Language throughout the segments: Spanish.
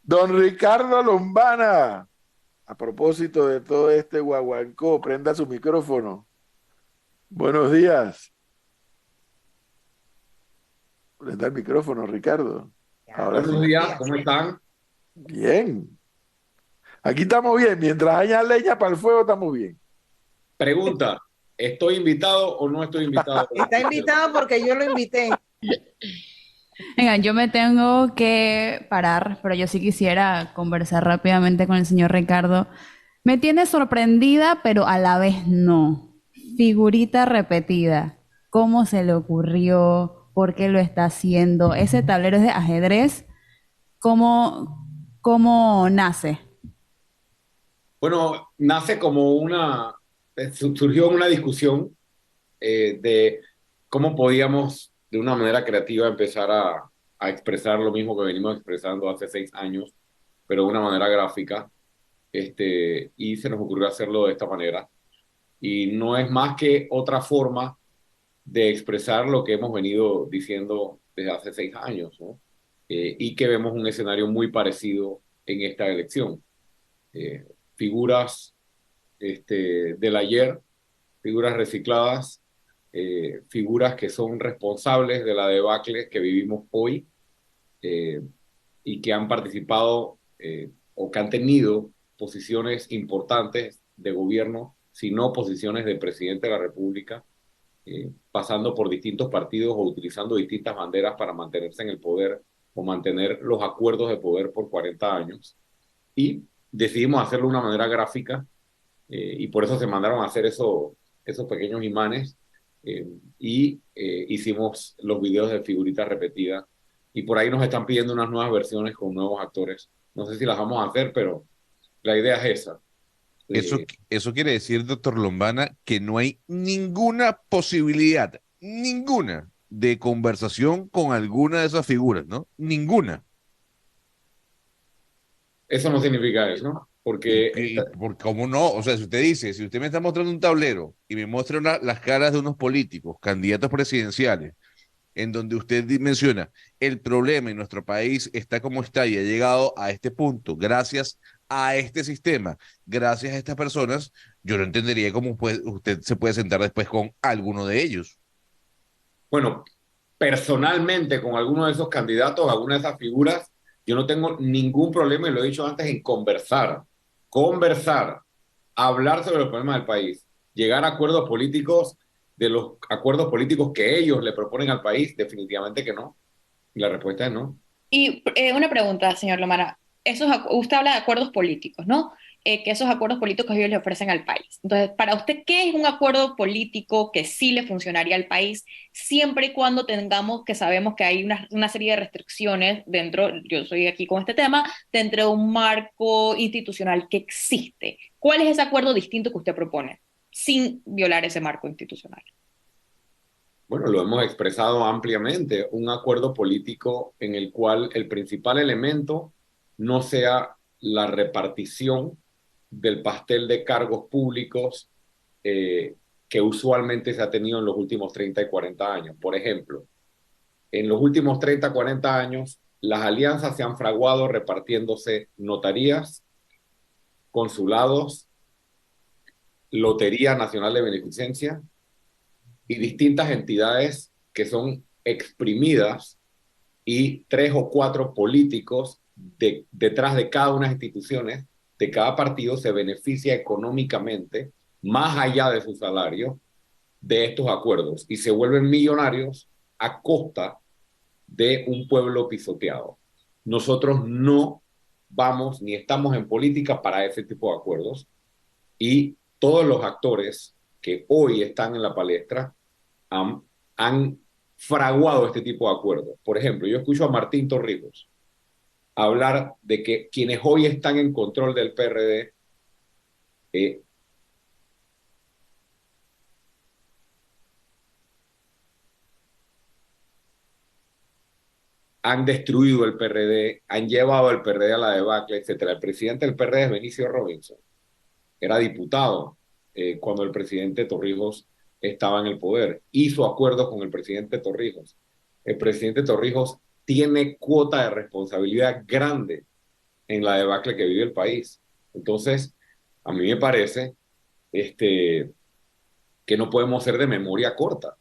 Don Ricardo Lombana, a propósito de todo este guaguancó, prenda su micrófono. Buenos días. Prenda el micrófono, Ricardo. Ya, Ahora buenos sí. días, ¿cómo están? Bien. Aquí estamos bien. Mientras haya leña para el fuego, estamos bien. Pregunta, ¿estoy invitado o no estoy invitado? Está invitado porque yo lo invité. Venga, yo me tengo que parar, pero yo sí quisiera conversar rápidamente con el señor Ricardo. Me tiene sorprendida, pero a la vez no. Figurita repetida. ¿Cómo se le ocurrió? ¿Por qué lo está haciendo? Ese tablero es de ajedrez. ¿Cómo nace? Bueno, nace como surgió una discusión de cómo podíamos de una manera creativa empezar a expresar lo mismo que venimos expresando hace 6 años, pero de una manera gráfica, y se nos ocurrió hacerlo de esta manera. Y no es más que otra forma de expresar lo que hemos venido diciendo desde hace 6 años, ¿no? Y que vemos un escenario muy parecido en esta elección. Eh, Figuras del ayer, figuras recicladas, figuras que son responsables de la debacle que vivimos hoy, eh, y que han participado o que han tenido posiciones importantes de gobierno, si no posiciones de presidente de la República, pasando por distintos partidos o utilizando distintas banderas para mantenerse en el poder o mantener los acuerdos de poder por 40 años. Y decidimos hacerlo de una manera gráfica, y por eso se mandaron a hacer esos pequeños imanes, hicimos los videos de figuritas repetidas y por ahí nos están pidiendo unas nuevas versiones con nuevos actores. No sé si las vamos a hacer, pero la idea es esa. Eso, Eh, eso quiere decir, doctor Lombana, que no hay ninguna posibilidad, ninguna, de conversación con alguna de esas figuras, ¿no? Ninguna. Eso no significa eso, ¿no? Porque ¿Cómo no? O sea, si usted dice, si usted me está mostrando un tablero y me muestra las caras de unos políticos, candidatos presidenciales, en donde usted menciona el problema en nuestro país está como está y ha llegado a este punto gracias a este sistema, gracias a estas personas, yo no entendería cómo usted se puede sentar después con alguno de ellos. bueno, personalmente con alguno de esos candidatos, alguna de esas figuras, yo no tengo ningún problema, y lo he dicho antes, en conversar, hablar sobre los problemas del país, llegar a acuerdos políticos, de los acuerdos políticos que ellos le proponen al país, definitivamente que no. Y la respuesta es no. Y una pregunta, señor Lomara. Usted habla de acuerdos políticos, ¿no? Que esos acuerdos políticos ellos le ofrecen al país. Entonces, para usted, ¿qué es un acuerdo político que sí le funcionaría al país siempre y cuando tengamos que sabemos que hay una serie de restricciones dentro, yo soy aquí con este tema, dentro de un marco institucional que existe? ¿Cuál es ese acuerdo distinto que usted propone sin violar ese marco institucional? Bueno, lo hemos expresado ampliamente, un acuerdo político en el cual el principal elemento no sea la repartición del pastel de cargos públicos, eh, que usualmente se ha tenido en los últimos 30 y 40 años. Por ejemplo, en los últimos 30, 40 años, las alianzas se han fraguado repartiéndose notarías, consulados, Lotería Nacional de Beneficencia y distintas entidades que son exprimidas, y tres o cuatro políticos detrás de cada una de las instituciones de cada partido se beneficia económicamente, más allá de su salario, de estos acuerdos y se vuelven millonarios a costa de un pueblo pisoteado. Nosotros no vamos ni estamos en política para ese tipo de acuerdos, y todos los actores que hoy están en la palestra han fraguado este tipo de acuerdos. Por ejemplo, yo escucho a Martín Torrijos hablar de que quienes hoy están en control del PRD, eh, han destruido el PRD, han llevado el PRD a la debacle, etcétera. El presidente del PRD es Benicio Robinson, era diputado cuando el presidente Torrijos estaba en el poder, hizo acuerdos con el presidente Torrijos. El presidente Torrijos tiene cuota de responsabilidad grande en la debacle que vive el país. Entonces, a mí me parece que no podemos ser de memoria corta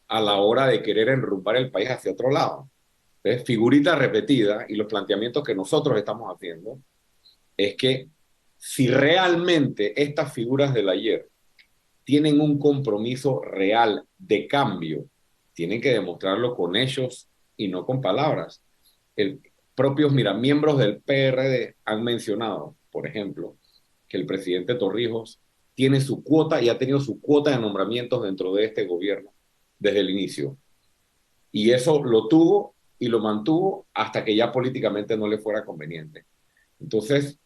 a la hora de querer enrumbar el país hacia otro lado. Entonces, figurita repetida y los planteamientos que nosotros estamos haciendo es que si realmente estas figuras del ayer tienen un compromiso real de cambio, tienen que demostrarlo con hechos y no con palabras. Miembros del PRD han mencionado, por ejemplo, que el presidente Torrijos tiene su cuota y ha tenido su cuota de nombramientos dentro de este gobierno desde el inicio. Y eso lo tuvo y lo mantuvo hasta que ya políticamente no le fuera conveniente. Entonces,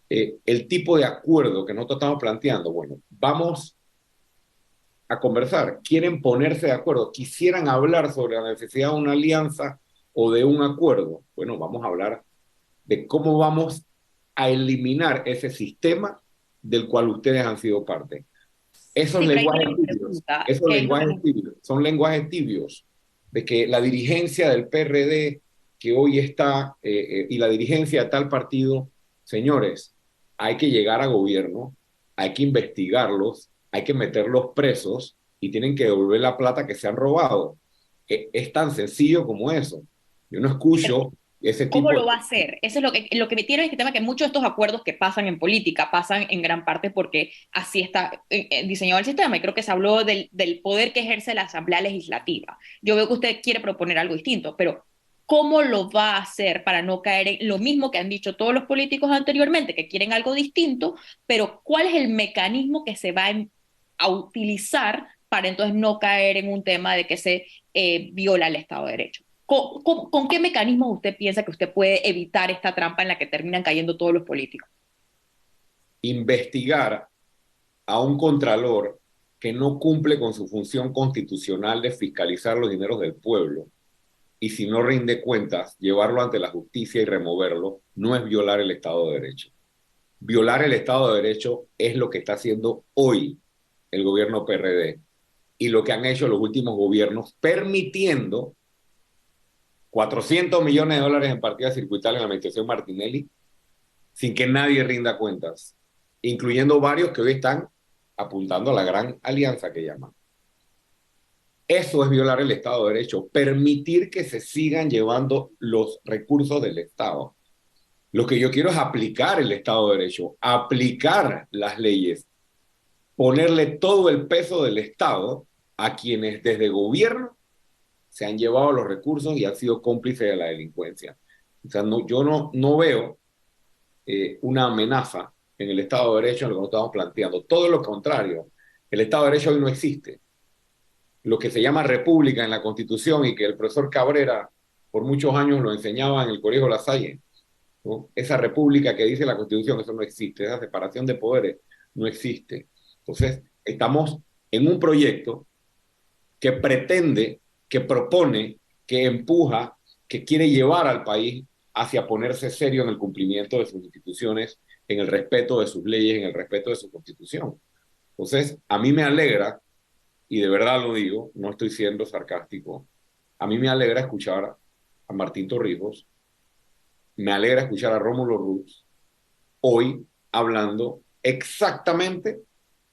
el tipo de acuerdo que nosotros estamos planteando, bueno, vamos a conversar, quieren ponerse de acuerdo, quisieran hablar sobre la necesidad de una alianza o de un acuerdo. Bueno, vamos a hablar de cómo vamos a eliminar ese sistema del cual ustedes han sido parte. Esos lenguajes tibios, son lenguajes tibios, de que la dirigencia del PRD que hoy está y la dirigencia de tal partido, señores, hay que llegar a gobierno, hay que investigarlos, hay que meterlos presos y tienen que devolver la plata que se han robado. Es tan sencillo como eso. Yo no escucho ese tipo ¿Cómo lo va a hacer? Eso es lo que me tiene este tema, que muchos de estos acuerdos que pasan en política pasan en gran parte porque así está diseñado el sistema. Y creo que se habló del poder que ejerce la Asamblea Legislativa. Yo veo que usted quiere proponer algo distinto, pero ¿cómo lo va a hacer para no caer en lo mismo que han dicho todos los políticos anteriormente, que quieren algo distinto, pero cuál es el mecanismo que se va a utilizar para entonces no caer en un tema de que se viola el Estado de Derecho? ¿Con qué mecanismos usted piensa que usted puede evitar esta trampa en la que terminan cayendo todos los políticos? Investigar a un contralor que no cumple con su función constitucional de fiscalizar los dineros del pueblo y si no rinde cuentas, llevarlo ante la justicia y removerlo, no es violar el Estado de Derecho. Violar el Estado de Derecho es lo que está haciendo hoy el gobierno PRD y lo que han hecho los últimos gobiernos, permitiendo 400 millones de dólares en partidas circuitales en la administración Martinelli sin que nadie rinda cuentas, incluyendo varios que hoy están apuntando a la gran alianza que llaman. Eso es violar el Estado de Derecho, permitir que se sigan llevando los recursos del Estado. Lo que yo quiero es aplicar el Estado de Derecho, aplicar las leyes, ponerle todo el peso del Estado a quienes desde gobierno se han llevado los recursos y han sido cómplices de la delincuencia. O sea, yo no veo una amenaza en el Estado de Derecho en lo que nos estamos planteando. Todo lo contrario, el Estado de Derecho hoy no existe. Lo que se llama república en la Constitución y que el profesor Cabrera por muchos años lo enseñaba en el Colegio La Salle, ¿no? Esa república que dice la Constitución, eso no existe, esa separación de poderes no existe. Entonces, estamos en un proyecto que pretende, que propone, que empuja, que quiere llevar al país hacia ponerse serio en el cumplimiento de sus instituciones, en el respeto de sus leyes, en el respeto de su Constitución. Entonces, a mí me alegra, y de verdad lo digo, no estoy siendo sarcástico, a mí me alegra escuchar a Martín Torrijos, me alegra escuchar a Rómulo Rux hoy hablando exactamente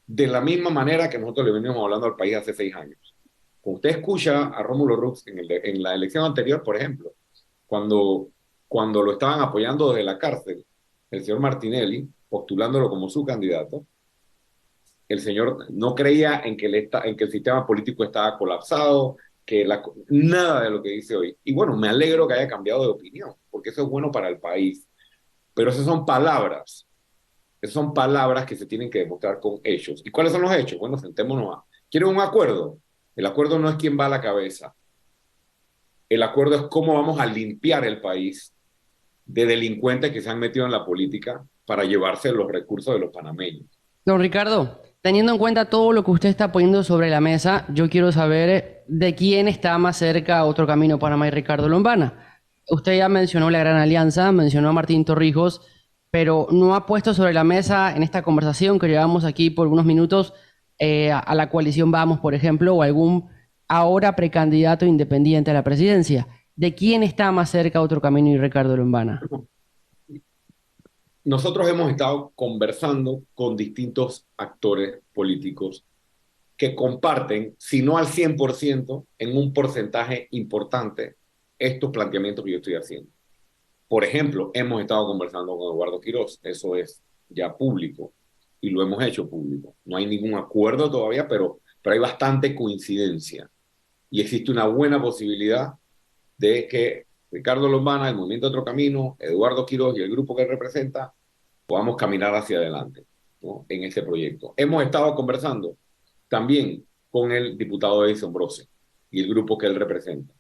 de la misma manera que nosotros le venimos hablando al país hace 6 años. Cuando usted escucha a Rómulo Rux en la elección anterior, por ejemplo, cuando lo estaban apoyando desde la cárcel, el señor Martinelli, postulándolo como su candidato, el señor no creía en que el sistema político estaba colapsado, nada de lo que dice hoy. Y bueno, me alegro que haya cambiado de opinión, porque eso es bueno para el país. Pero esas son palabras que se tienen que demostrar con hechos. ¿Y cuáles son los hechos? Bueno, sentémonos ¿Quieren un acuerdo? El acuerdo no es quién va a la cabeza. El acuerdo es cómo vamos a limpiar el país de delincuentes que se han metido en la política para llevarse los recursos de los panameños. Don Ricardo, teniendo en cuenta todo lo que usted está poniendo sobre la mesa, yo quiero saber de quién está más cerca Otro Camino Panamá y Ricardo Lombana. Usted ya mencionó la Gran Alianza, mencionó a Martín Torrijos, pero no ha puesto sobre la mesa en esta conversación que llevamos aquí por unos minutos a la coalición Vamos, por ejemplo, o algún ahora precandidato independiente a la presidencia. ¿De quién está más cerca Otro Camino y Ricardo Lombana? nosotros hemos estado conversando con distintos actores políticos que comparten, si no al 100%, en un porcentaje importante, estos planteamientos que yo estoy haciendo. Por ejemplo, hemos estado conversando con Eduardo Quiroz, eso es ya público y lo hemos hecho público. No hay ningún acuerdo todavía, pero hay bastante coincidencia y existe una buena posibilidad de que Ricardo Lombana, el Movimiento Otro Camino, Eduardo Quiroz y el grupo que él representa podamos caminar hacia adelante, ¿no?, en este proyecto. Hemos estado conversando también con el diputado Edison Brose y el grupo que él representa.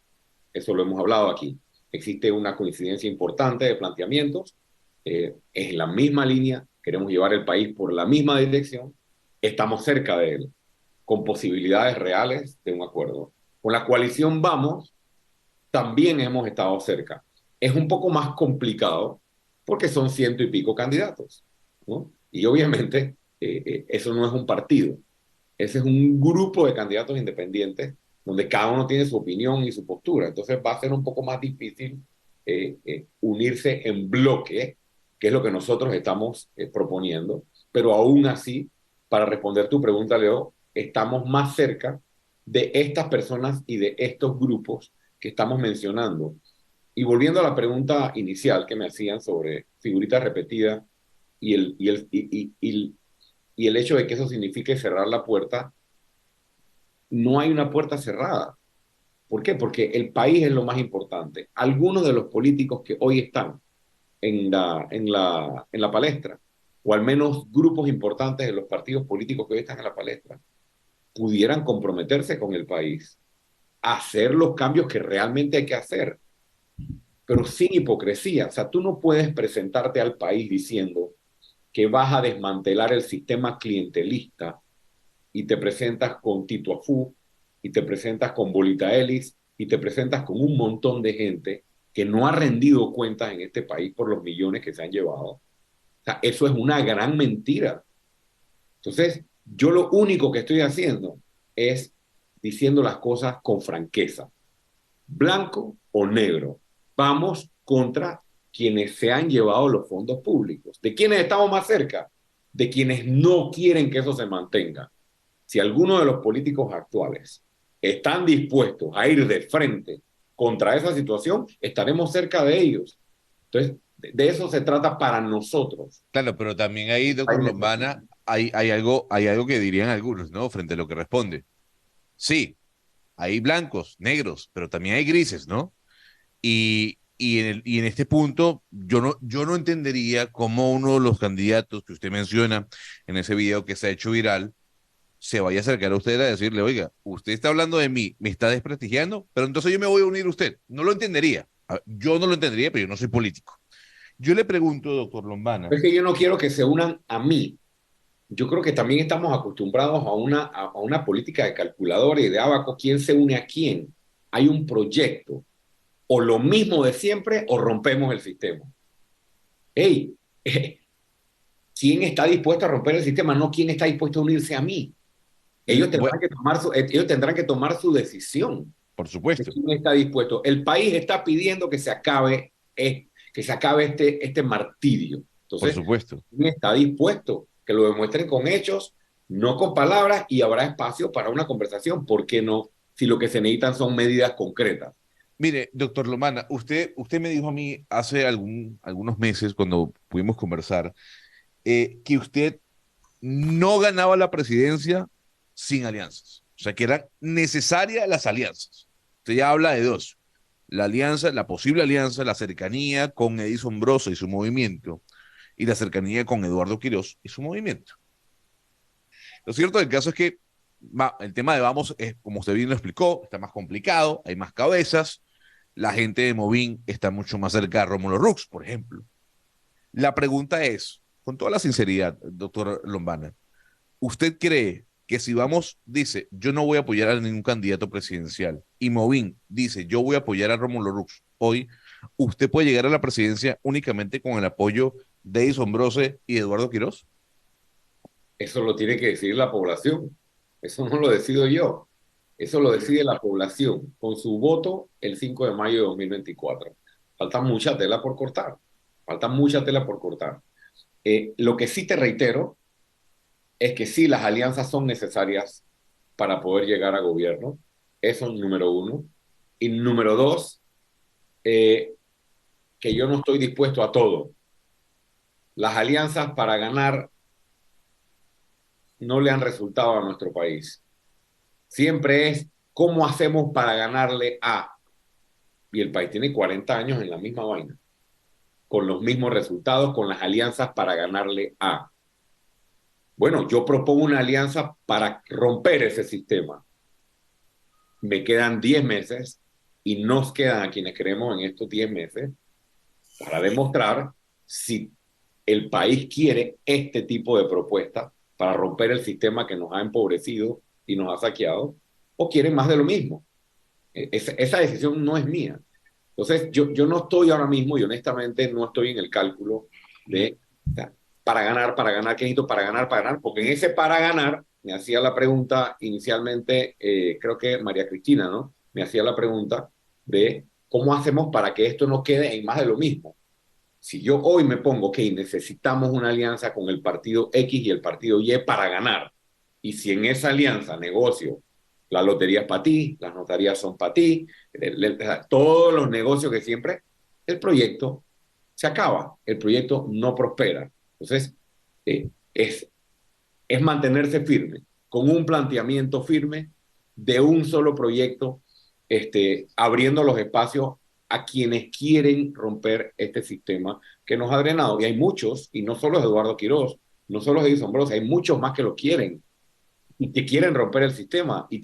Eso lo hemos hablado aquí. Existe una coincidencia importante de planteamientos, es en la misma línea, queremos llevar el país por la misma dirección, estamos cerca de él, con posibilidades reales de un acuerdo. Con la coalición Vamos, también hemos estado cerca. Es un poco más complicado porque son 100 y pico candidatos, ¿no? Y obviamente eso no es un partido, ese es un grupo de candidatos independientes donde cada uno tiene su opinión y su postura. Entonces va a ser un poco más difícil unirse en bloque, que es lo que nosotros estamos proponiendo. Pero aún así, para responder tu pregunta, Leo, estamos más cerca de estas personas y de estos grupos que estamos mencionando. Y volviendo a la pregunta inicial que me hacían sobre figuritas repetidas y el hecho de que eso signifique cerrar la puerta, no hay una puerta cerrada. ¿Por qué? Porque el país es lo más importante. Algunos de los políticos que hoy están en la palestra, o al menos grupos importantes de los partidos políticos que hoy están en la palestra, pudieran comprometerse con el país, hacer los cambios que realmente hay que hacer, pero sin hipocresía. O sea, tú no puedes presentarte al país diciendo que vas a desmantelar el sistema clientelista y te presentas con Tito Afú, y te presentas con Bolita Ellis, y te presentas con un montón de gente que no ha rendido cuentas en este país por los millones que se han llevado. O sea, eso es una gran mentira. Entonces, yo lo único que estoy haciendo es diciendo las cosas con franqueza. Blanco o negro. Vamos contra quienes se han llevado los fondos públicos. ¿De quiénes estamos más cerca? De quienes no quieren que eso se mantenga. Si alguno de los políticos actuales están dispuestos a ir de frente contra esa situación, estaremos cerca de ellos. Entonces, de eso se trata para nosotros. Claro, pero también ahí, doctor Lombana, hay algo que dirían algunos, ¿no? Frente a lo que responde. Sí, hay blancos, negros, pero también hay grises, ¿no? Y en este punto, yo no entendería cómo uno de los candidatos que usted menciona en ese video que se ha hecho viral se vaya a acercar a usted a decirle, oiga, usted está hablando de mí, me está desprestigiando, pero entonces yo me voy a unir a usted. No lo entendería. Yo no lo entendería, pero yo no soy político. Yo le pregunto, doctor Lombana. Es que yo no quiero que se unan a mí. Yo creo que también estamos acostumbrados a una política de calculadora y de abaco. ¿Quién se une a quién? Hay un proyecto. O lo mismo de siempre o rompemos el sistema. Hey, ¿quién está dispuesto a romper el sistema? No, ¿quién está dispuesto a unirse a mí? Ellos tendrán que tomar su decisión. Por supuesto. ¿Quién está dispuesto? El país está pidiendo que se acabe este martirio. Entonces, por supuesto. ¿quién está dispuesto? Que lo demuestren con hechos, no con palabras, y habrá espacio para una conversación. ¿Por qué no? Si lo que se necesitan son medidas concretas. Mire, doctor Lombana, usted me dijo a mí hace algunos meses, cuando pudimos conversar, que usted no ganaba la presidencia sin alianzas. O sea, que eran necesarias las alianzas. Usted ya habla de dos. La alianza, la posible alianza, la cercanía con Edison Broso y su movimiento, y la cercanía con Eduardo Quiroz y su movimiento. Lo cierto del caso es que el tema de Vamos, como usted bien lo explicó, está más complicado, hay más cabezas, la gente de Movín está mucho más cerca de Rómulo Rux, por ejemplo. La pregunta es, con toda la sinceridad, doctor Lombana, ¿usted cree que si Vamos dice, yo no voy a apoyar a ningún candidato presidencial, y Movín dice, yo voy a apoyar a Rómulo Rux hoy, usted puede llegar a la presidencia únicamente con el apoyo de Edison Brose y Eduardo Quiroz? Eso lo tiene que decidir la población. Eso no lo decido yo. Eso lo decide la población con su voto el 5 de mayo de 2024. Falta mucha tela por cortar. Falta mucha tela por cortar. Lo que sí te reitero es que sí, las alianzas son necesarias para poder llegar a gobierno. Eso es número uno. Y número dos, que yo no estoy dispuesto a todo. Las alianzas para ganar no le han resultado a nuestro país. Siempre es cómo hacemos para ganarle a. Y el país tiene 40 años en la misma vaina, con los mismos resultados, con las alianzas para ganarle a. Bueno, yo propongo una alianza para romper ese sistema. Me quedan 10 meses y nos quedan a quienes creemos en estos 10 meses para demostrar si el país quiere este tipo de propuesta para romper el sistema que nos ha empobrecido y nos ha saqueado, o quiere más de lo mismo. Esa decisión no es mía. Entonces, yo no estoy ahora mismo, y honestamente no estoy en el cálculo de, o sea, para ganar, ¿qué necesito para ganar? Porque en ese para ganar, me hacía la pregunta inicialmente, creo que María Cristina, ¿no? Me hacía la pregunta de cómo hacemos para que esto no quede en más de lo mismo. Si yo hoy me pongo que necesitamos una alianza con el partido X y el partido Y para ganar, y si en esa alianza negocio, la lotería es para ti, las notarías son para ti, todos los negocios que siempre, el proyecto se acaba, el proyecto no prospera. Entonces, eh, es, es mantenerse firme, con un planteamiento firme de un solo proyecto, abriendo los espacios a quienes quieren romper este sistema que nos ha drenado. Y hay muchos, y no solo es Eduardo Quiroz, no solo es Edison Broz, hay muchos más que lo quieren y que quieren romper el sistema. Y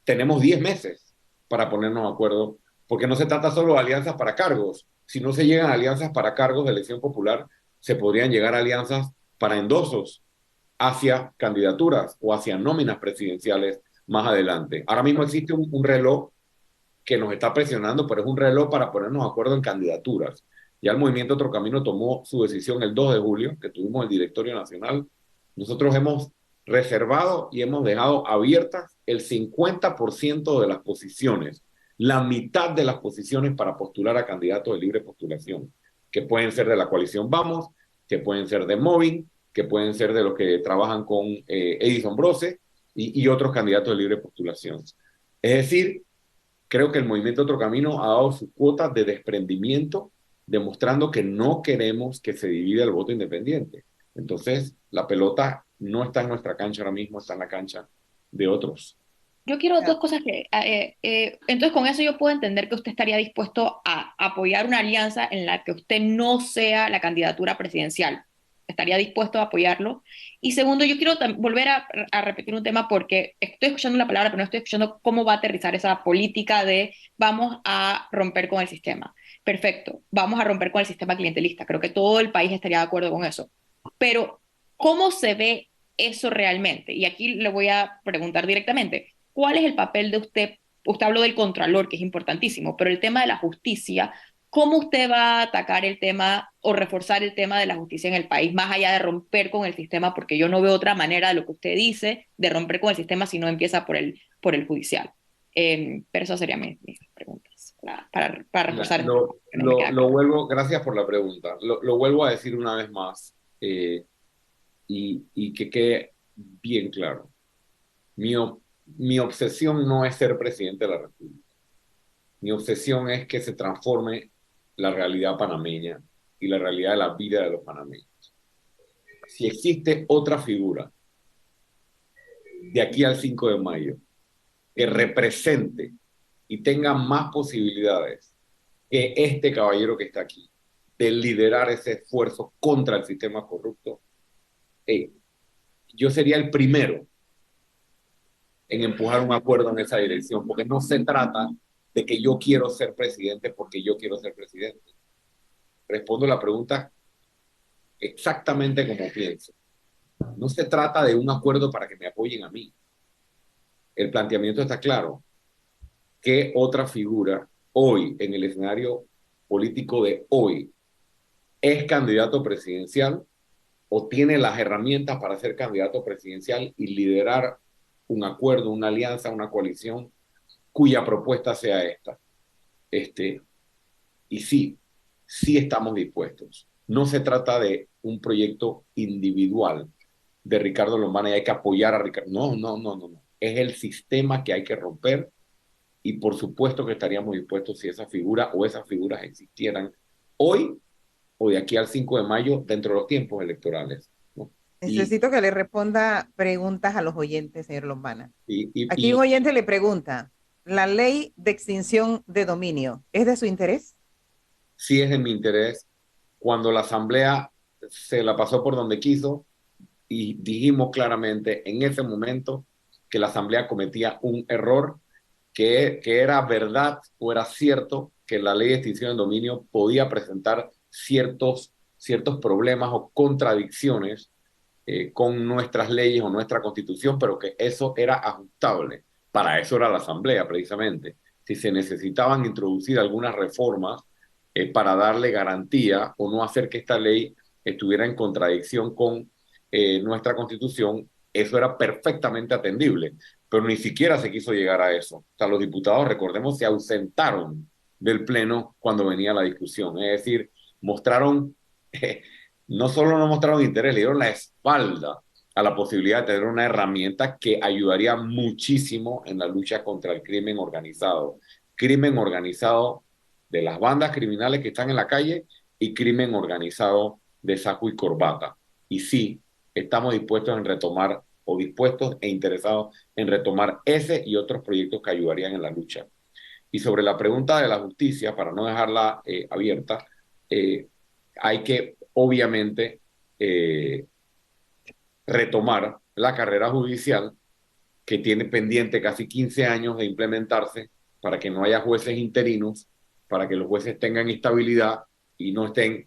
tenemos 10 meses para ponernos de acuerdo, porque no se trata solo de alianzas para cargos. Si no se llegan a alianzas para cargos de elección popular, se podrían llegar a alianzas para endosos hacia candidaturas o hacia nóminas presidenciales más adelante. Ahora mismo existe un reloj que nos está presionando, pero es un reloj para ponernos de acuerdo en candidaturas. Ya el Movimiento Otro Camino tomó su decisión el 2 de julio, que tuvimos el directorio nacional. Nosotros hemos reservado y hemos dejado abiertas el 50% de las posiciones, la mitad de las posiciones para postular a candidatos de libre postulación, que pueden ser de la coalición Vamos, que pueden ser de Moving, que pueden ser de los que trabajan con Edison Brose y otros candidatos de libre postulación. Es decir, creo que el Movimiento Otro Camino ha dado su cuota de desprendimiento, demostrando que no queremos que se divida el voto independiente. Entonces, la pelota no está en nuestra cancha ahora mismo, está en la cancha de otros. Yo quiero dos cosas que, entonces con eso yo puedo entender que usted estaría dispuesto a apoyar una alianza en la que usted no sea la candidatura presidencial. Estaría dispuesto a apoyarlo. Y segundo, yo quiero volver a repetir un tema porque estoy escuchando la palabra, pero no estoy escuchando cómo va a aterrizar esa política de vamos a romper con el sistema. Perfecto, vamos a romper con el sistema clientelista. Creo que todo el país estaría de acuerdo con eso. Pero, ¿cómo se ve eso realmente? Y aquí le voy a preguntar directamente. ¿Cuál es el papel de usted? Usted habló del contralor, que es importantísimo, pero el tema de la justicia, ¿cómo usted va a atacar el tema o reforzar el tema de la justicia en el país, más allá de romper con el sistema? Porque yo no veo otra manera de lo que usted dice de romper con el sistema si no empieza por el judicial. Pero esas serían mis preguntas para reforzar. Gracias por la pregunta. Lo vuelvo a decir una vez más y que quede bien claro. Mi obsesión no es ser presidente de la República. Mi obsesión es que se transforme la realidad panameña y la realidad de la vida de los panameños. Si existe otra figura de aquí al 5 de mayo que represente y tenga más posibilidades que este caballero que está aquí de liderar ese esfuerzo contra el sistema corrupto, yo sería el primero en empujar un acuerdo en esa dirección, porque no se trata de que yo quiero ser presidente porque yo quiero ser presidente. Respondo la pregunta exactamente como pienso. No se trata de un acuerdo para que me apoyen a mí. El planteamiento está claro. ¿Qué otra figura hoy, en el escenario político de hoy, es candidato presidencial o tiene las herramientas para ser candidato presidencial y liderar un acuerdo, una alianza, una coalición cuya propuesta sea esta? Y sí estamos dispuestos. no se trata de un proyecto individual de Ricardo Lombana y hay que apoyar a Ricardo. No, no, no, no, no. Es el sistema que hay que romper y por supuesto que estaríamos dispuestos si esa figura o esas figuras existieran hoy o de aquí al 5 de mayo dentro de los tiempos electorales, ¿no? Necesito que le responda preguntas a los oyentes, señor Lombana. Aquí Y un oyente le pregunta, ¿la ley de extinción de dominio es de su interés? sí es de mi interés. Cuando la Asamblea se la pasó por donde quiso y dijimos claramente en ese momento que la Asamblea cometía un error, que era verdad o era cierto que la ley de extinción de dominio podía presentar ciertos problemas o contradicciones con nuestras leyes o nuestra constitución, pero que eso era ajustable. Para eso era la Asamblea, precisamente. Si se necesitaban introducir algunas reformas para darle garantía o no hacer que esta ley estuviera en contradicción con nuestra constitución, eso era perfectamente atendible, pero ni siquiera se quiso llegar a eso. O sea, los diputados, recordemos, se ausentaron del Pleno cuando venía la discusión, es decir, mostraron no solo no mostraron interés, le dieron la espalda a la posibilidad de tener una herramienta que ayudaría muchísimo en la lucha contra el crimen organizado. Crimen organizado de las bandas criminales que están en la calle y crimen organizado de saco y corbata. Y sí, estamos dispuestos en retomar o dispuestos e interesados en retomar ese y otros proyectos que ayudarían en la lucha. Y sobre la pregunta de la justicia, para no dejarla abierta, hay que obviamente retomar la carrera judicial que tiene pendiente casi 15 años de implementarse para que no haya jueces interinos, para que los jueces tengan estabilidad y no estén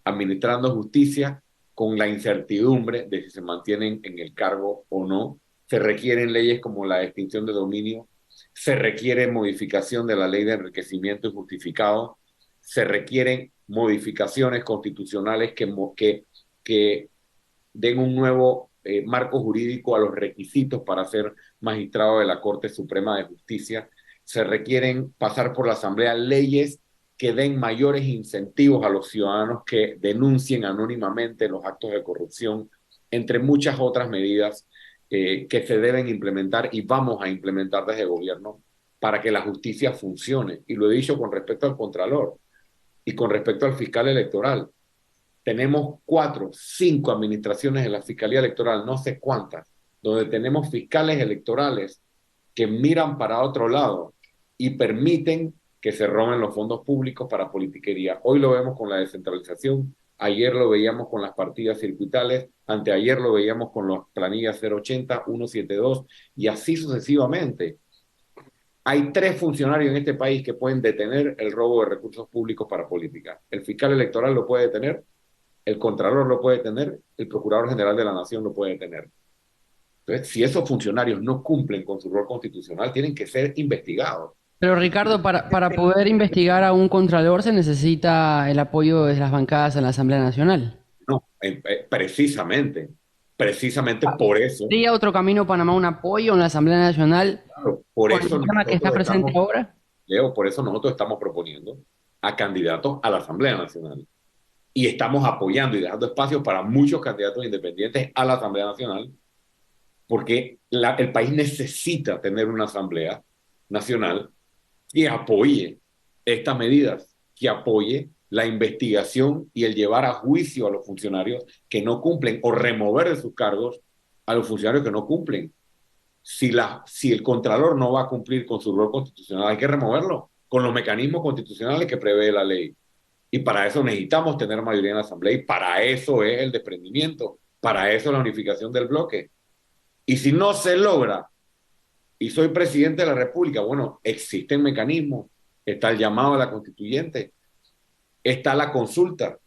administrando justicia con la incertidumbre de si se mantienen en el cargo o no. Se requieren leyes como la extinción de dominio, se requiere modificación de la ley de enriquecimiento injustificado, se requieren modificaciones constitucionales que den un nuevo marco jurídico a los requisitos para ser magistrado de la Corte Suprema de Justicia. Se requieren pasar por la Asamblea leyes que den mayores incentivos a los ciudadanos que denuncien anónimamente los actos de corrupción, entre muchas otras medidas que se deben implementar y vamos a implementar desde el gobierno para que la justicia funcione. Y lo he dicho con respecto al Contralor y con respecto al fiscal electoral. Tenemos 4, 5 administraciones en la Fiscalía Electoral, no sé cuántas, donde tenemos fiscales electorales que miran para otro lado y permiten que se roben los fondos públicos para politiquería. Hoy lo vemos con la descentralización, ayer lo veíamos con las partidas circuitales, anteayer lo veíamos con las planillas 080, 172 y así sucesivamente. Hay 3 funcionarios en este país que pueden detener el robo de recursos públicos para política. El fiscal electoral lo puede detener, el Contralor lo puede tener, el Procurador General de la Nación lo puede tener. Entonces, si esos funcionarios no cumplen con su rol constitucional, tienen que ser investigados. Pero Ricardo, para poder investigar a un contralor se necesita el apoyo de las bancadas en la Asamblea Nacional. No, precisamente por eso. ¿Sería otro camino Panamá un apoyo en la Asamblea Nacional Claro, por con eso el tema que está presente ahora? Leo, por eso nosotros estamos proponiendo a candidatos a la Asamblea Nacional. Y estamos apoyando y dejando espacio para muchos candidatos independientes a la Asamblea Nacional, porque el país necesita tener una Asamblea Nacional que apoye estas medidas, que apoye la investigación y el llevar a juicio a los funcionarios que no cumplen o remover de sus cargos a los funcionarios que no cumplen. Si el Contralor no va a cumplir con su rol constitucional, hay que removerlo con los mecanismos constitucionales que prevé la ley. Y para eso necesitamos tener mayoría en la Asamblea y para eso es el desprendimiento, para eso es la unificación del bloque. Y si no se logra y soy presidente de la República, bueno, existen mecanismos, está el llamado a la constituyente, está la consulta.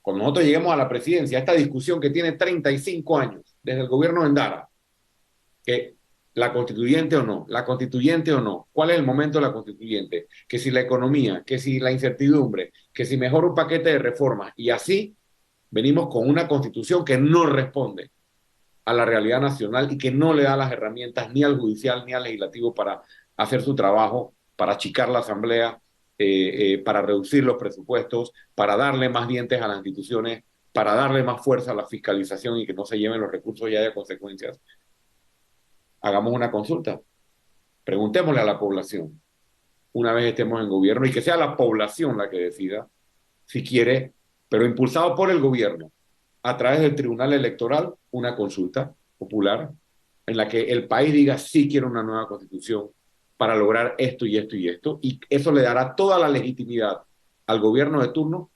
Cuando nosotros lleguemos a la presidencia, esta discusión que tiene 35 años, desde el gobierno de Endara, que la constituyente o no, cuál es el momento de la constituyente, que si la economía, que si la incertidumbre, que si mejor un paquete de reformas, y así venimos con una constitución que no responde a la realidad nacional y que no le da las herramientas ni al judicial ni al legislativo para hacer su trabajo, para achicar la Asamblea, para reducir los presupuestos, para darle más dientes a las instituciones, para darle más fuerza a la fiscalización y que no se lleven los recursos y haya consecuencias, hagamos una consulta. Preguntémosle a la población una vez estemos en gobierno y que sea la población la que decida si quiere, pero impulsado por el gobierno, a través del Tribunal Electoral, una consulta popular en la que el país diga sí quiero una nueva constitución para lograr esto y esto y esto, y eso le dará toda la legitimidad al gobierno de turno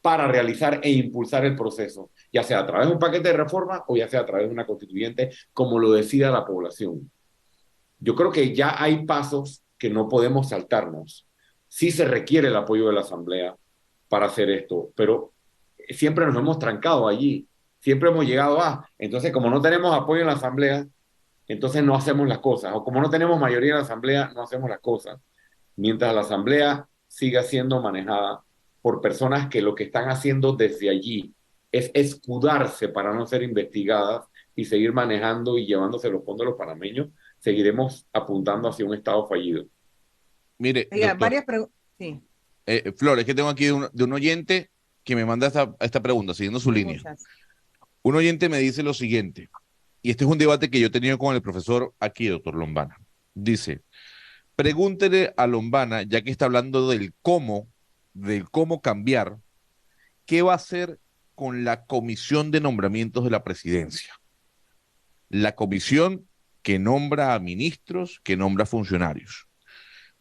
para realizar e impulsar el proceso, ya sea a través de un paquete de reforma o ya sea a través de una constituyente, como lo decida la población. Yo creo que ya hay pasos que no podemos saltarnos. Sí se requiere el apoyo de la Asamblea para hacer esto, pero siempre nos hemos trancado allí. Siempre hemos llegado a, entonces como no tenemos apoyo en la Asamblea, entonces no hacemos las cosas. O como no tenemos mayoría en la Asamblea, no hacemos las cosas. Mientras la Asamblea siga siendo manejada por personas que lo que están haciendo desde allí es escudarse para no ser investigadas y seguir manejando y llevándose los fondos de los panameños, seguiremos apuntando hacia un Estado fallido. Mire, Oiga, doctor, varias preguntas. Sí, Flores, que tengo aquí de un oyente que me manda esta pregunta, siguiendo su hay línea. muchas. Un oyente me dice lo siguiente, y este es un debate que yo he tenido con el profesor aquí, doctor Lombana. Dice, pregúntele a Lombana, ya que está hablando del cómo cambiar, ¿qué va a hacer con la comisión de nombramientos de la presidencia? La comisión que nombra a ministros, que nombra funcionarios.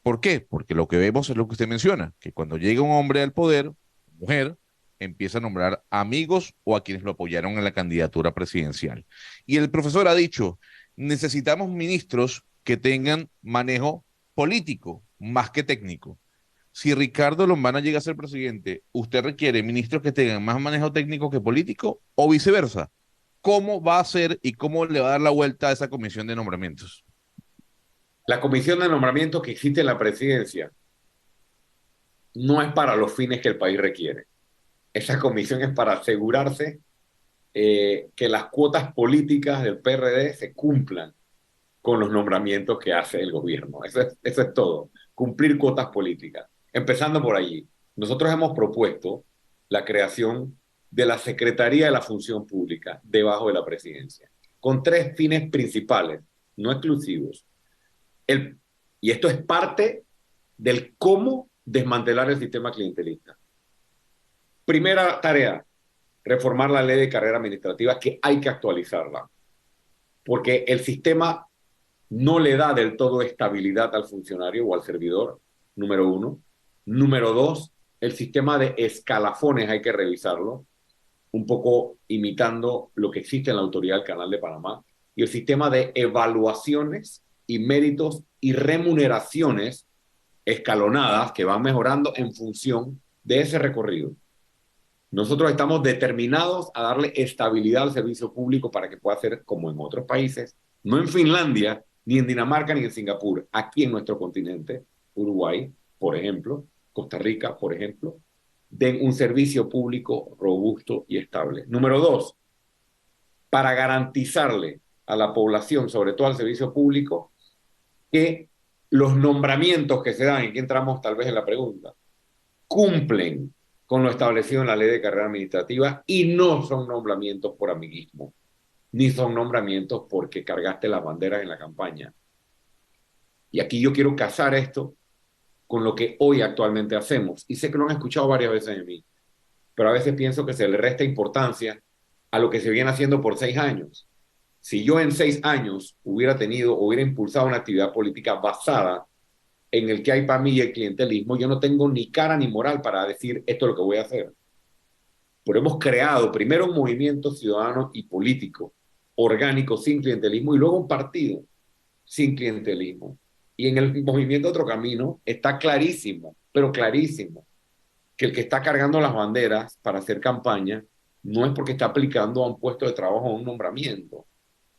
¿Por qué? Porque lo que vemos es lo que usted menciona, que cuando llega un hombre al poder, mujer, empieza a nombrar amigos o a quienes lo apoyaron en la candidatura presidencial. Y el profesor ha dicho, necesitamos ministros que tengan manejo político más que técnico. Si Ricardo Lombana llega a ser presidente, ¿usted requiere ministros que tengan más manejo técnico que político o viceversa? ¿Cómo va a ser y cómo le va a dar la vuelta a esa comisión de nombramientos? La comisión de nombramientos que existe en la presidencia no es para los fines que el país requiere. Esa comisión es para asegurarse que las cuotas políticas del PRD se cumplan con los nombramientos que hace el gobierno. Eso es todo, cumplir cuotas políticas. Empezando por allí, nosotros hemos propuesto la creación de la Secretaría de la Función Pública debajo de la presidencia, con tres fines principales, no exclusivos. Y esto es parte del cómo desmantelar el sistema clientelista. Primera tarea, reformar la ley de carrera administrativa, que hay que actualizarla, porque el sistema no le da del todo estabilidad al funcionario o al servidor, número uno. Número dos, el sistema de escalafones hay que revisarlo, un poco imitando lo que existe en la Autoridad del Canal de Panamá, y el sistema de evaluaciones y méritos y remuneraciones escalonadas que van mejorando en función de ese recorrido. Nosotros estamos determinados a darle estabilidad al servicio público para que pueda ser como en otros países, no en Finlandia, ni en Dinamarca, ni en Singapur, aquí en nuestro continente, Uruguay, por ejemplo, Costa Rica, por ejemplo, den un servicio público robusto y estable. Número dos, para garantizarle a la población, sobre todo al servicio público, que los nombramientos que se dan, y aquí entramos tal vez en la pregunta, cumplen con lo establecido en la ley de carrera administrativa y no son nombramientos por amiguismo, ni son nombramientos porque cargaste las banderas en la campaña. Y aquí yo quiero casar esto con lo que hoy actualmente hacemos. Y sé que lo han escuchado varias veces de mí, pero a veces pienso que se le resta importancia a lo que se viene haciendo por 6 años. Si yo en 6 años hubiera impulsado una actividad política basada en el que hay para mí el clientelismo, yo no tengo ni cara ni moral para decir esto es lo que voy a hacer. Pero hemos creado primero un movimiento ciudadano y político orgánico sin clientelismo y luego un partido sin clientelismo. Y en el movimiento Otro Camino está clarísimo, pero clarísimo, que el que está cargando las banderas para hacer campaña no es porque está aplicando a un puesto de trabajo o un nombramiento,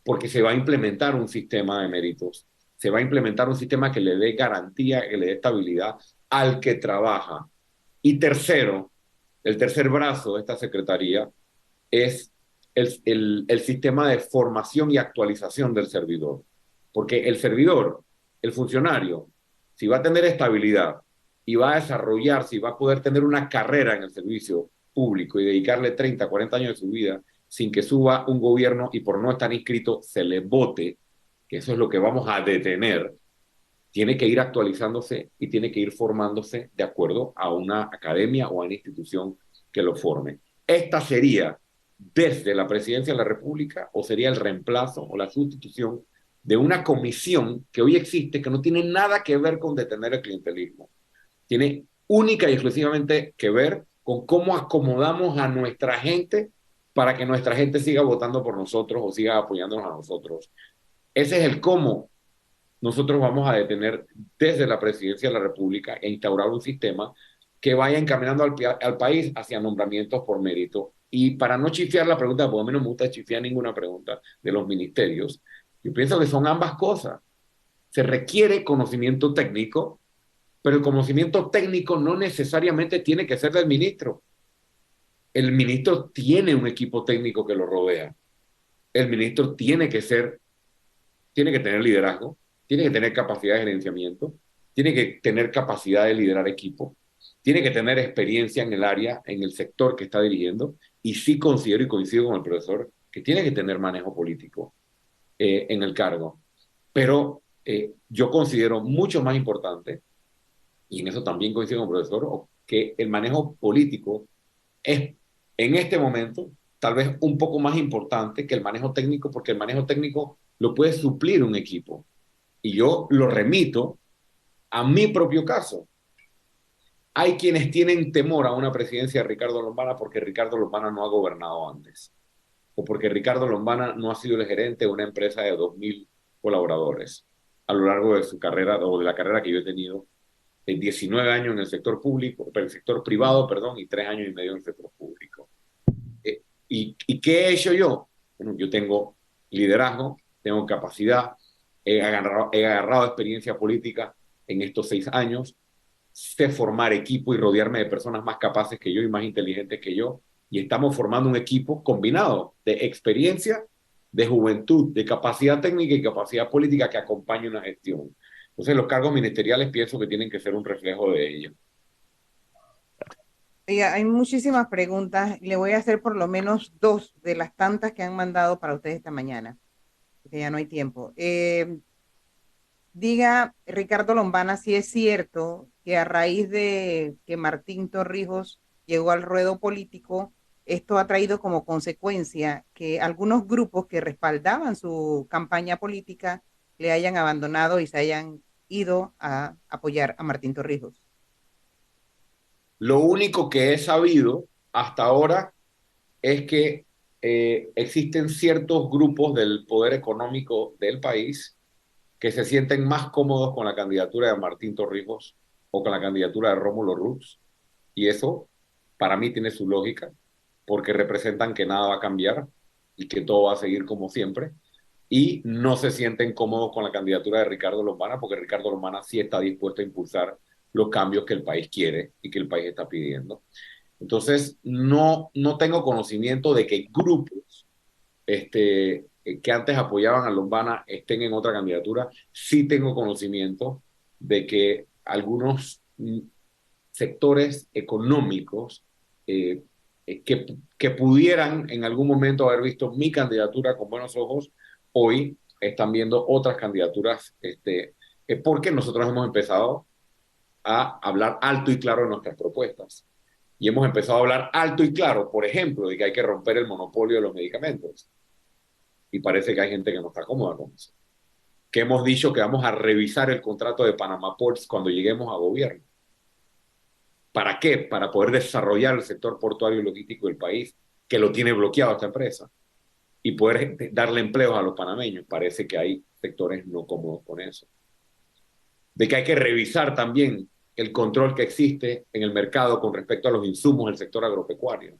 porque se va a implementar un sistema de méritos, se va a implementar un sistema que le dé garantía, que le dé estabilidad al que trabaja. Y tercero, el tercer brazo de esta secretaría es el sistema de formación y actualización del servidor. Porque el servidor, el funcionario, si va a tener estabilidad y va a desarrollarse y va a poder tener una carrera en el servicio público y dedicarle 30, 40 años de su vida sin que suba un gobierno y por no estar inscrito se le vote, que eso es lo que vamos a detener, tiene que ir actualizándose y tiene que ir formándose de acuerdo a una academia o a una institución que lo forme. Esta sería desde la presidencia de la República o sería el reemplazo o la sustitución de una comisión que hoy existe que no tiene nada que ver con detener el clientelismo. Tiene única y exclusivamente que ver con cómo acomodamos a nuestra gente para que nuestra gente siga votando por nosotros o siga apoyándonos a nosotros. Ese es el cómo nosotros vamos a detener desde la presidencia de la República e instaurar un sistema que vaya encaminando al país hacia nombramientos por mérito. Y para no chifiar la pregunta, porque a mí no me gusta chifiar ninguna pregunta de los ministerios, yo pienso que son ambas cosas. Se requiere conocimiento técnico, pero el conocimiento técnico no necesariamente tiene que ser del ministro. El ministro tiene un equipo técnico que lo rodea. El ministro tiene que tener liderazgo, tiene que tener capacidad de gerenciamiento, tiene que tener capacidad de liderar equipo, tiene que tener experiencia en el área, en el sector que está dirigiendo, y sí considero y coincido con el profesor que tiene que tener manejo político en el cargo. Pero yo considero mucho más importante, y en eso también coincido con el profesor, que el manejo político es en este momento tal vez un poco más importante que el manejo técnico, porque el manejo técnico lo puede suplir un equipo. Y yo lo remito a mi propio caso. Hay quienes tienen temor a una presidencia de Ricardo Lombana porque Ricardo Lombana no ha gobernado antes, o porque Ricardo Lombana no ha sido el gerente de una empresa de 2.000 colaboradores a lo largo de su carrera, o de la carrera que yo he tenido, de 19 años en el sector público, el sector privado, perdón, y 3 años y medio en el sector público. ¿Y qué he hecho yo? Bueno, yo tengo liderazgo, tengo capacidad, he agarrado experiencia política en estos 6 años, sé formar equipo y rodearme de personas más capaces que yo y más inteligentes que yo, y estamos formando un equipo combinado de experiencia, de juventud, de capacidad técnica y capacidad política que acompañe una gestión. Entonces los cargos ministeriales pienso que tienen que ser un reflejo de ello. Oiga, hay muchísimas preguntas. Le voy a hacer por lo menos 2 de las tantas que han mandado para ustedes esta mañana, porque ya no hay tiempo. Diga, Ricardo Lombana, si es cierto que a raíz de que Martín Torrijos llegó al ruedo político, esto ha traído como consecuencia que algunos grupos que respaldaban su campaña política le hayan abandonado y se hayan ido a apoyar a Martín Torrijos. Lo único que he sabido hasta ahora es que existen ciertos grupos del poder económico del país que se sienten más cómodos con la candidatura de Martín Torrijos o con la candidatura de Rómulo Rux. Y eso, para mí, tiene su lógica, porque representan que nada va a cambiar y que todo va a seguir como siempre. Y no se sienten cómodos con la candidatura de Ricardo Lombana, porque Ricardo Lombana sí está dispuesto a impulsar los cambios que el país quiere y que el país está pidiendo. Entonces, no tengo conocimiento de que grupos que antes apoyaban a Lombana estén en otra candidatura. Sí tengo conocimiento de que algunos sectores económicos que pudieran en algún momento haber visto mi candidatura con buenos ojos, hoy están viendo otras candidaturas, porque nosotros hemos empezado a hablar alto y claro de nuestras propuestas. Y hemos empezado a hablar alto y claro, por ejemplo, de que hay que romper el monopolio de los medicamentos. Y parece que hay gente que no está cómoda con eso. Que hemos dicho que vamos a revisar el contrato de Panama Ports cuando lleguemos a gobierno. ¿Para qué? Para poder desarrollar el sector portuario y logístico del país, que lo tiene bloqueado esta empresa, y poder darle empleos a los panameños. Parece que hay sectores no cómodos con eso. De que hay que revisar también el control que existe en el mercado con respecto a los insumos del sector agropecuario.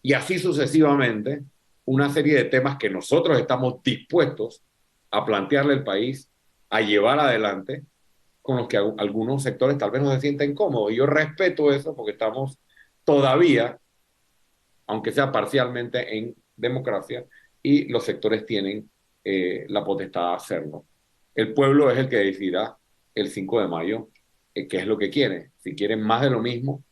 Y así sucesivamente, una serie de temas que nosotros estamos dispuestos a plantearle al país, a llevar adelante, con los que algunos sectores tal vez no se sienten cómodos. Y yo respeto eso porque estamos todavía, aunque sea parcialmente, en democracia, y los sectores tienen la potestad de hacerlo. El pueblo es el que decidirá el 5 de mayo qué es lo que quieren. Si quieren más de lo mismo,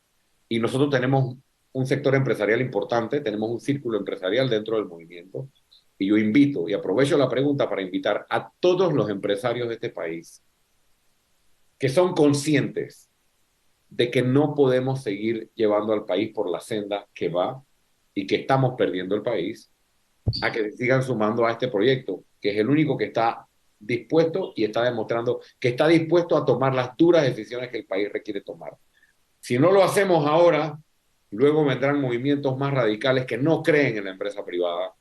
y nosotros tenemos un sector empresarial importante, tenemos un círculo empresarial dentro del movimiento, y yo invito, y aprovecho la pregunta para invitar a todos los empresarios de este país que son conscientes de que no podemos seguir llevando al país por la senda que va y que estamos perdiendo el país, a que sigan sumando a este proyecto, que es el único que está dispuesto y está demostrando que está dispuesto a tomar las duras decisiones que el país requiere tomar. Si no lo hacemos ahora, luego vendrán movimientos más radicales que no creen en la empresa privada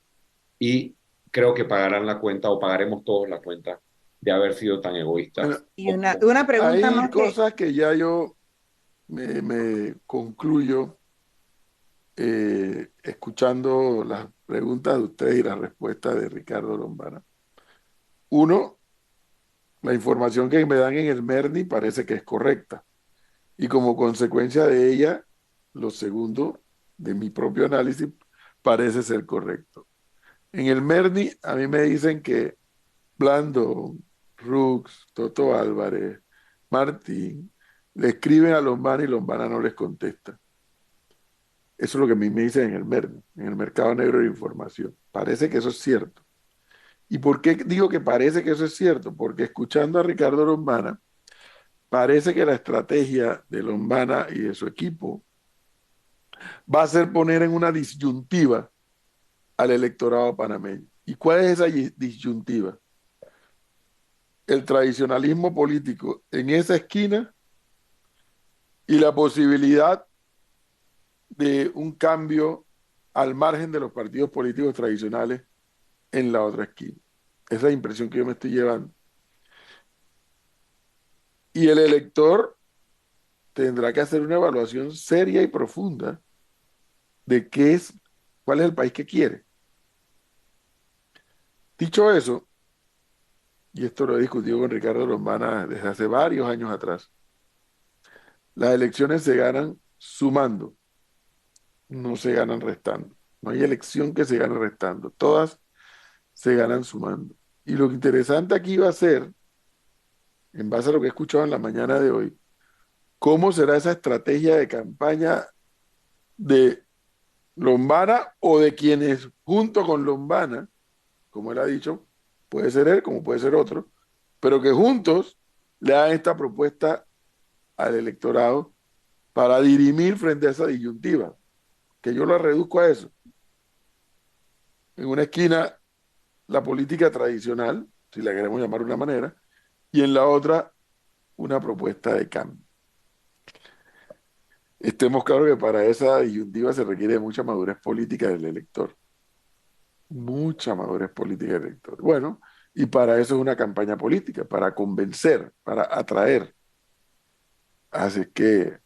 y creo que pagarán la cuenta o pagaremos todos la cuenta de haber sido tan egoístas. Bueno, Y una pregunta hay más cosas que ya yo me concluyo escuchando las preguntas de usted y la respuesta de Ricardo Lombana. Uno, la información que me dan en el MERNI parece que es correcta. Y como consecuencia de ella, lo segundo, de mi propio análisis, parece ser correcto. En el MERNI, a mí me dicen que Blando, Rux, Toto Álvarez, Martín, le escriben a Lombana y Lombana no les contesta. Eso es lo que a mí me dicen en el MERNI, en el Mercado Negro de Información. Parece que eso es cierto. ¿Y por qué digo que parece que eso es cierto? Porque escuchando a Ricardo Lombana, parece que la estrategia de Lombana y de su equipo va a ser poner en una disyuntiva al electorado panameño. ¿Y cuál es esa disyuntiva? El tradicionalismo político en esa esquina y la posibilidad de un cambio al margen de los partidos políticos tradicionales en la otra esquina. Esa es la impresión que yo me estoy llevando. Y el elector tendrá que hacer una evaluación seria y profunda de cuál es el país que quiere. Dicho eso, y esto lo he discutido con Ricardo Lombana desde hace varios años atrás, las elecciones se ganan sumando, no se ganan restando. No hay elección que se gane restando, todas se ganan sumando. Y lo interesante aquí va a ser, en base a lo que he escuchado en la mañana de hoy, cómo será esa estrategia de campaña de Lombana o de quienes junto con Lombana, como él ha dicho, puede ser él como puede ser otro, pero que juntos le hagan esta propuesta al electorado para dirimir frente a esa disyuntiva, que yo la reduzco a eso. En una esquina, la política tradicional, si la queremos llamar de una manera, y en la otra, una propuesta de cambio. Estemos claros que para esa disyuntiva se requiere mucha madurez política del elector. Mucha madurez política del elector. Bueno, y para eso es una campaña política, para convencer, para atraer. Así que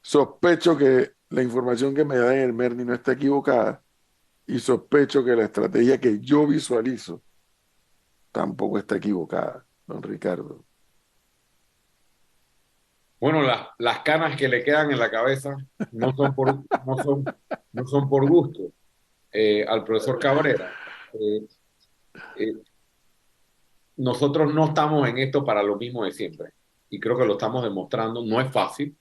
sospecho que la información que me da en el MERNI no está equivocada y sospecho que la estrategia que yo visualizo tampoco está equivocada, don Ricardo. Bueno, las canas que le quedan en la cabeza no son por gusto. Al profesor Cabrera, eh, eh, nosotros no estamos en esto para lo mismo de siempre. Y creo que lo estamos demostrando. No es fácil.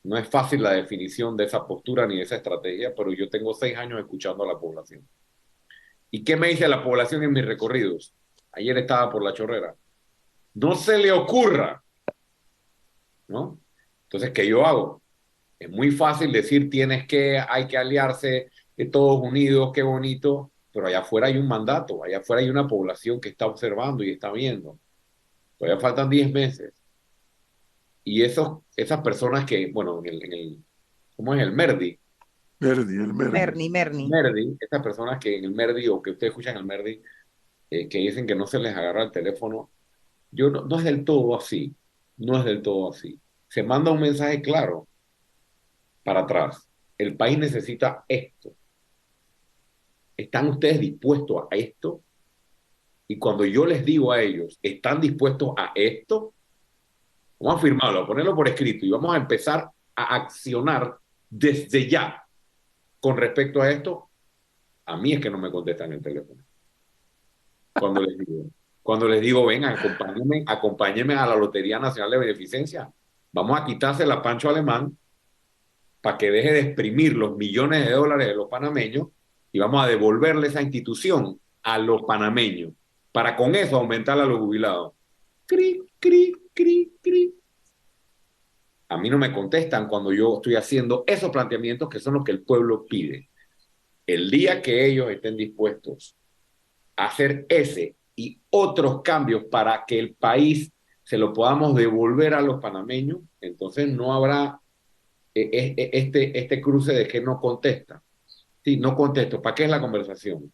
No es fácil la definición de esa postura ni de esa estrategia, pero yo tengo 6 años escuchando a la población. ¿Y qué me dice la población en mis recorridos? Ayer estaba por La Chorrera. No se le ocurra, ¿no? Entonces, ¿qué yo hago? Es muy fácil decir hay que aliarse, todos unidos, qué bonito, pero allá afuera hay un mandato, allá afuera hay una población que está observando y está viendo. Todavía faltan 10 meses. Y esas personas que, bueno, ¿cómo es el MERDI? El MERNI. Merni. MERDI, estas personas que en el MERDI o que ustedes escuchan el MERDI, que dicen que no se les agarra el teléfono, no es del todo así, no es del todo así. Se manda un mensaje claro para atrás. El país necesita esto. ¿Están ustedes dispuestos a esto? Y cuando yo les digo a ellos, ¿están dispuestos a esto? Vamos a firmarlo, a ponerlo por escrito y vamos a empezar a accionar desde ya con respecto a esto. A mí es que no me contestan el teléfono cuando les digo. cuando les digo, vengan, acompáñenme a la Lotería Nacional de Beneficencia. Vamos a quitársela a Pancho Alemán para que deje de exprimir los millones de dólares de los panameños y vamos a devolverle esa institución a los panameños para con eso aumentar a los jubilados. Cri, cri, cri, cri. A mí no me contestan cuando yo estoy haciendo esos planteamientos que son los que el pueblo pide. El día que ellos estén dispuestos a hacer ese y otros cambios para que el país se lo podamos devolver a los panameños, entonces no habrá este cruce de que no contesta. Sí, no contesto. ¿Para qué es la conversación?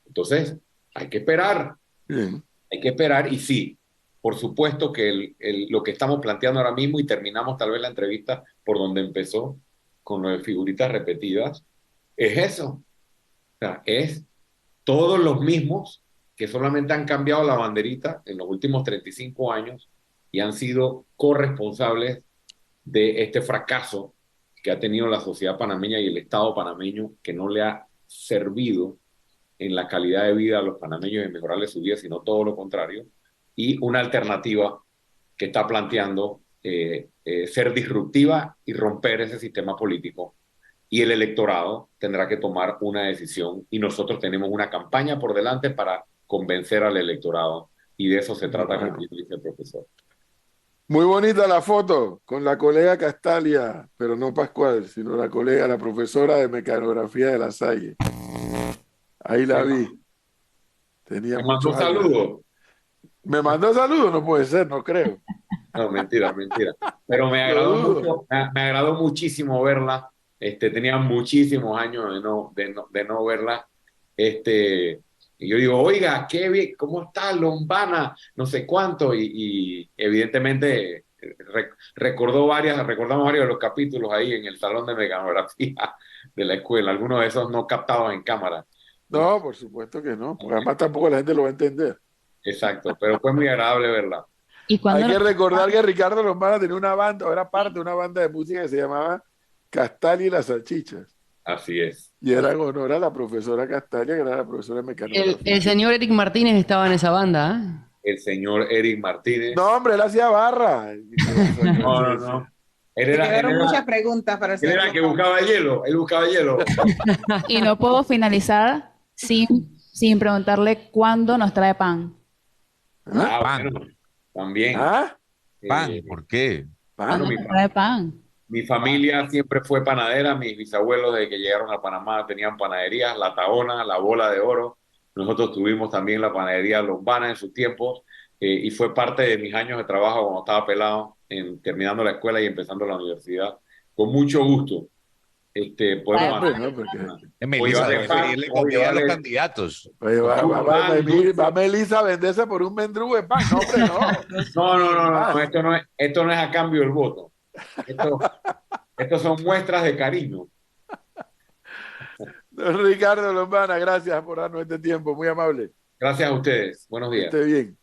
Entonces, hay que esperar. Bien. Hay que esperar y sí, por supuesto que lo que estamos planteando ahora mismo y terminamos tal vez la entrevista por donde empezó, con lo de figuritas repetidas, es eso. O sea, es todos los mismos que solamente han cambiado la banderita en los últimos 35 años y han sido corresponsables de este fracaso que ha tenido la sociedad panameña y el Estado panameño, que no le ha servido en la calidad de vida a los panameños y mejorarles su vida, sino todo lo contrario, y una alternativa que está planteando ser disruptiva y romper ese sistema político. Y el electorado tendrá que tomar una decisión y nosotros tenemos una campaña por delante para convencer al electorado y de eso se trata, Bueno. como dice el profesor. Muy bonita la foto con la colega Castalia, pero no Pascual, sino la colega, la profesora de mecanografía de La Salle. Ahí la vi. Tenía Me mandó muchos un años. saludo. ¿Me mandó saludos? No puede ser, no creo. No, mentira, mentira. Pero me Lo agradó dudo. mucho, me agradó muchísimo verla. Tenía muchísimos años de no verla. Y yo digo, oiga, qué bien, ¿cómo está Lombana? No sé cuánto. Y evidentemente recordamos varios de los capítulos ahí en el salón de mecanografía de la escuela. Algunos de esos no captados en cámara. No, por supuesto que no, porque además tampoco la gente lo va a entender. Exacto, pero fue muy agradable verla. Y cuando Hay que nos- recordar que Ricardo Lombana tenía una banda, o era parte de una banda de música que se llamaba Castalia y las Salchichas. Así es. Y era en honor a la profesora Castalia, que era la profesora de El mecanografía. señor Eric Martínez estaba en esa banda, ¿ah? El señor Eric Martínez. No, hombre, él hacía barra. No. Él Te era, quedaron muchas preguntas para el él señor era el que Lombana. buscaba hielo, él buscaba hielo. Y no puedo finalizar sin preguntarle cuándo nos trae pan. ¿Ah? Pan. Bueno, también. ¿Ah? Pan, Eh, ¿por qué? ¿Cuándo mi, nos trae pan? mi familia siempre fue panadera, mis bisabuelos desde que llegaron a Panamá tenían panaderías, La Tahona, La Bola de Oro. Nosotros tuvimos también la panadería Lombana en sus tiempos y fue parte de mis años de trabajo cuando estaba pelado, terminando la escuela y empezando la universidad. Con mucho gusto podemos Hombre, no, porque... Melissa, llevarle debe pan, pedirle o comida a los llevarle- candidatos. Oye, pan, dulce. va Melissa a venderse por un mendrugo de pan. No, hombre, no. Esto no es a cambio del voto. Estos son muestras de cariño. Don Ricardo Lombana, gracias por darnos este tiempo, muy amable. Gracias a ustedes. Buenos Que días. esté bien.